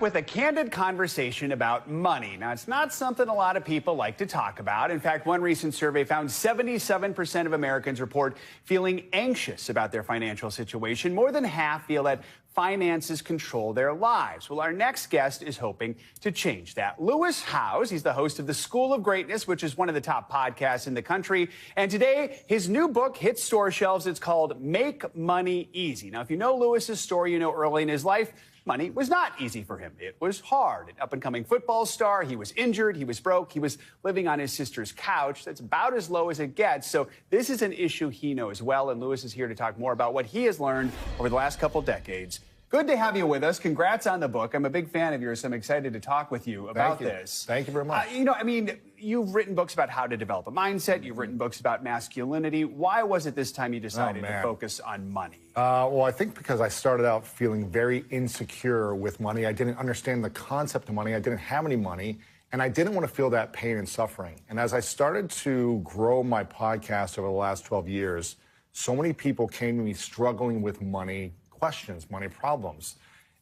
back with a candid conversation about money. Now, it's not something a lot of people like to talk about. In fact, one recent survey found 77% of Americans report feeling anxious about their financial situation. More than half feel that finances control their lives. Well, our next guest is hoping to change that. Lewis Howes, he's the host of The School of Greatness, which is one of the top podcasts in the country. And today, his new book hits store shelves. It's called Make Money Easy. Now, if you know Lewis's story, you know early in his life, money was not easy for him. It was hard. An up-and-coming football star, he was injured, he was broke, he was living on his sister's couch. That's about as low as it gets. So this is an issue he knows well, and Lewis is here to talk more about what he has learned over the last couple decades. Good to have you with us. Congrats on the book. I'm a big fan of yours, so I'm excited to talk with you about this. Thank you very much. You've written books about how to develop a mindset. You've written books about masculinity. Why was it this time you decided to focus on money? Well, I think because I started out feeling very insecure with money. I didn't understand the concept of money. I didn't have any money, and I didn't want to feel that pain and suffering. And as I started to grow my podcast over the last 12 years, so many people came to me struggling with money questions, money problems.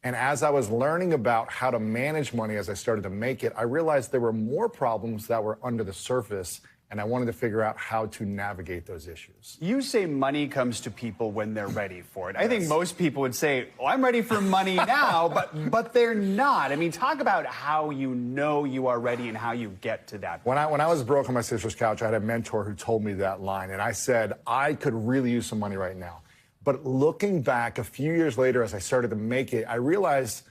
And as I was learning about how to manage money as I started to make it, I realized there were more problems that were under the surface, and I wanted to figure out how to navigate those issues. You say money comes to people when they're ready for it. I think most people would say, oh, I'm ready for money now, but they're not. I mean, talk about how you know you are ready and how you get to that point. When I was broke on my sister's couch, I had a mentor who told me that line, and I said, I could really use some money right now. But looking back a few years later, as I started to make it, I realized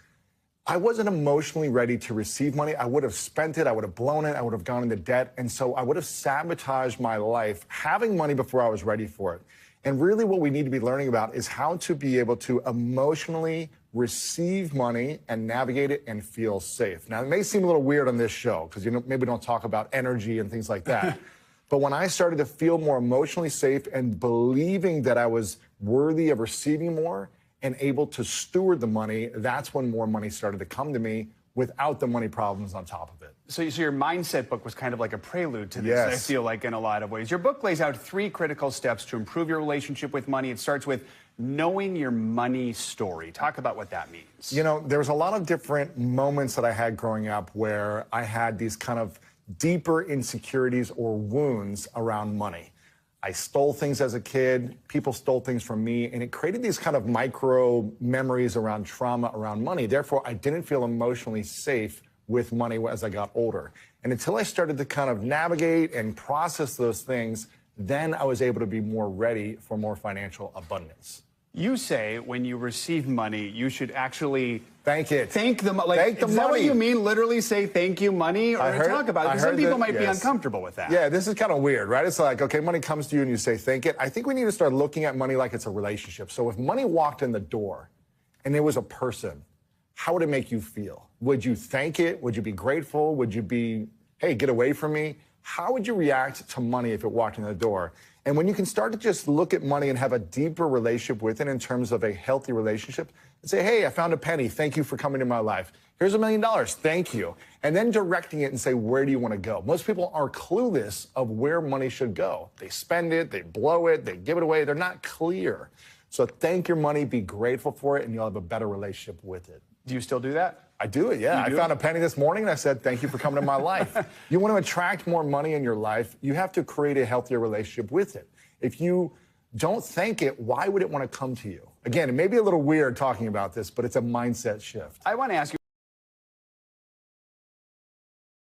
I wasn't emotionally ready to receive money. I would have spent it, I would have blown it, I would have gone into debt. And so I would have sabotaged my life having money before I was ready for it. And really what we need to be learning about is how to be able to emotionally receive money and navigate it and feel safe. Now, it may seem a little weird on this show because maybe we don't talk about energy and things like that. But when I started to feel more emotionally safe and believing that I was worthy of receiving more and able to steward the money, that's when more money started to come to me without the money problems on top of it. So your mindset book was kind of like a prelude to this, Yes. I feel like, in a lot of ways. Your book lays out 3 critical steps to improve your relationship with money. It starts with knowing your money story. Talk about what that means. You know, there was a lot of different moments that I had growing up where I had these kind of deeper insecurities or wounds around money. I stole things as a kid, people stole things from me, and it created these kind of micro memories around trauma around money. Therefore, I didn't feel emotionally safe with money as I got older. And until I started to kind of navigate and process those things, then I was able to be more ready for more financial abundance. You say when you receive money, you should actually thank it. Thank the money. Thank the money. Is that what you mean? Literally say thank you, money, or talk about it? Because some people might be uncomfortable with that. Yeah, this is kind of weird, right? It's like, okay, money comes to you and you say thank it. I think we need to start looking at money like it's a relationship. So if money walked in the door and it was a person, how would it make you feel? Would you thank it? Would you be grateful? Would you be, hey, get away from me? How would you react to money if it walked in the door? And when you can start to just look at money and have a deeper relationship with it in terms of a healthy relationship, and say, hey, I found a penny. Thank you for coming to my life. Here's $1 million. Thank you. And then directing it and say, where do you want to go? Most people are clueless of where money should go. They spend it, they blow it, they give it away. They're not clear. So thank your money, be grateful for it, and you'll have a better relationship with it. Do you still do that? I do it, yeah. I found a penny this morning and I said, thank you for coming to my life. You want to attract more money in your life, you have to create a healthier relationship with it. If you don't thank it, why would it want to come to you? Again, it may be a little weird talking about this, but it's a mindset shift. I want to ask you,